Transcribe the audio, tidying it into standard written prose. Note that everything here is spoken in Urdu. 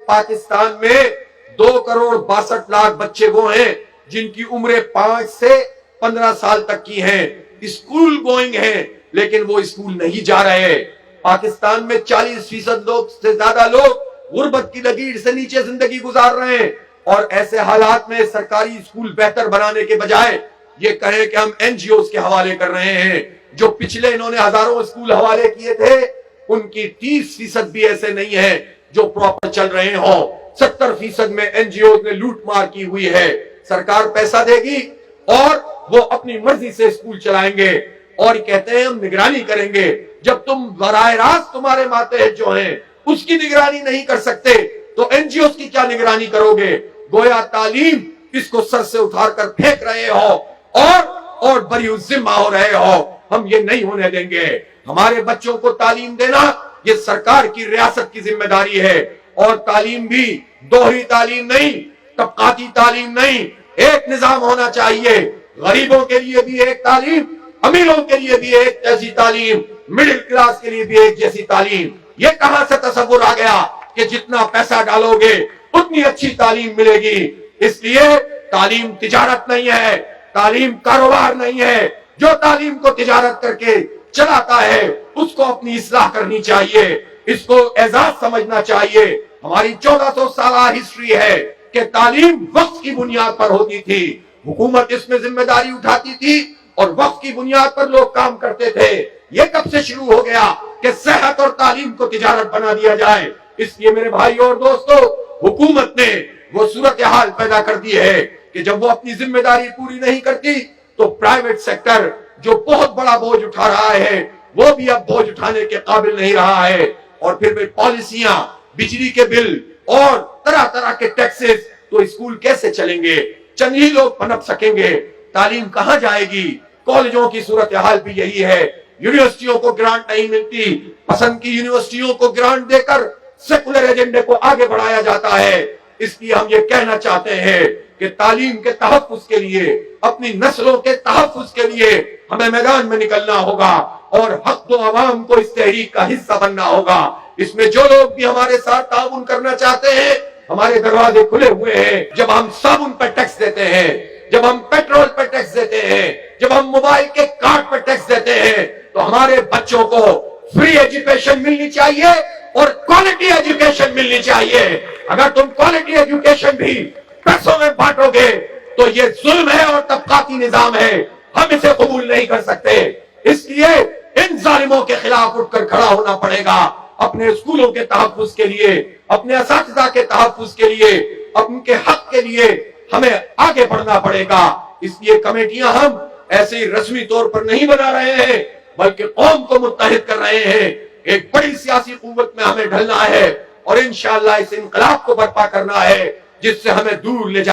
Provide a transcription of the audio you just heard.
پاکستان میں 2,62,00,000 بچے وہ ہیں جن کی عمریں 5 سے 15 سال تک کی ہیں، اسکول گوئنگ ہیں لیکن وہ اسکول نہیں جا رہے۔ پاکستان میں 40% لوگ سے زیادہ لوگ غربت کی لکیر سے نیچے زندگی گزار رہے ہیں، اور ایسے حالات میں سرکاری اسکول بہتر بنانے کے بجائے یہ کہیں کہ ہم این جی اوز کے حوالے کر رہے ہیں۔ جو پچھلے انہوں نے ہزاروں اسکول حوالے کیے تھے ان کی 30% بھی ایسے نہیں ہیں جو پراپر چل رہے ہوں۔ 70% میں این جی اوز نے لوٹ مار کی ہوئی ہے۔ سرکار پیسہ دے گی اور وہ اپنی مرضی سے اسکول چلائیں گے اور کہتے ہیں ہم نگرانی کریں گے۔ جب تم براہ راست تمہارے ماتحت جو ہیں اس کی نگرانی نہیں کر سکتے تو این جی اوز کی کیا نگرانی کرو گے؟ گویا تعلیم اس کو سر سے اٹھار کر پھینک رہے ہو اور بری الذمہ ہو رہے ہو۔ ہم یہ نہیں ہونے دیں گے۔ ہمارے بچوں کو تعلیم دینا یہ سرکار کی ریاست کی ذمہ داری ہے، اور تعلیم بھی دوہری تعلیم نہیں، طبقاتی تعلیم نہیں، ایک نظام ہونا چاہیے۔ غریبوں کے لیے بھی ایک تعلیم، امیروں کے لیے بھی ایک جیسی تعلیم، مڈل کلاس کے لیے بھی ایک جیسی تعلیم۔ یہ کہاں سے تصور آ گیا کہ جتنا پیسہ ڈالو گے اتنی اچھی تعلیم ملے گی؟ اس لیے تعلیم تجارت نہیں ہے، تعلیم کاروبار نہیں ہے۔ جو تعلیم کو تجارت کر کے چلاتا ہے اس کو اپنی اصلاح کرنی چاہیے، اس کو اعزاز سمجھنا چاہیے۔ ہماری 1400 سالہ ہسٹری ہے کہ تعلیم وقت کی بنیاد پر ہوتی تھی، حکومت اس میں ذمہ داری اٹھاتی تھی اور وقت کی بنیاد پر لوگ کام کرتے تھے۔ یہ کب سے شروع ہو گیا کہ صحت اور تعلیم کو تجارت بنا دیا جائے؟ اس لیے میرے بھائی اور دوستو، حکومت نے وہ صورتحال پیدا کر دی ہے کہ جب وہ اپنی ذمہ داری پوری نہیں کرتی تو پرائیویٹ سیکٹر جو بہت بڑا بوجھ اٹھا رہا ہے وہ بھی اب بوجھ اٹھانے کے قابل نہیں رہا ہے، اور پھر پالیسیاں، بجلی کے بل اور طرح طرح کے ٹیکسز، تو اسکول کیسے چلیں گے؟ چند ہی لوگ پنپ سکیں گے، تعلیم کہاں جائے گی؟ کالجوں کی صورتحال بھی یہی ہے، یونیورسٹیوں کو گرانٹ نہیں ملتی، پسند کی یونیورسٹیوں کو گرانٹ دے کر سیکولر ایجنڈے کو آگے بڑھایا جاتا ہے۔ اس لیے ہم یہ کہنا چاہتے ہیں کہ تعلیم کے تحفظ کے لیے، اپنی نسلوں کے تحفظ کے لیے ہمیں میدان میں نکلنا ہوگا اور حق و عوام کو اس تحریک کا حصہ بننا ہوگا۔ اس میں جو لوگ بھی ہمارے ساتھ تعاون کرنا چاہتے ہیں، ہمارے دروازے کھلے ہوئے ہیں۔ جب ہم صابن پر ٹیکس دیتے ہیں، جب ہم پیٹرول پر ٹیکس دیتے ہیں، جب ہم موبائل کے کارڈ پر ٹیکس دیتے ہیں، تو ہمارے بچوں کو فری ایجوکیشن ملنی چاہیے اور کوالٹی ایجوکیشن ملنی چاہیے۔ اگر تم کوالٹی ایجوکیشن بھی پیسوں میں بانٹو گے تو یہ ظلم ہے اور طبقاتی نظام ہے، ہم اسے قبول نہیں کر سکتے۔ اس لیے ان ظالموں کے خلاف اٹھ کر کھڑا ہونا پڑے گا، اپنے اسکولوں کے تحفظ کے لیے، اپنے اساتذہ کے تحفظ کے لیے، ان کے حق کے لیے ہمیں آگے بڑھنا پڑے گا۔ اس لیے کمیٹیاں ہم ایسے ہی رسمی طور پر نہیں بنا رہے ہیں بلکہ قوم کو متحد کر رہے ہیں۔ ایک بڑی سیاسی قوت میں ہمیں ڈھلنا ہے اور انشاءاللہ اس انقلاب کو برپا کرنا ہے جس سے ہمیں دور لے جا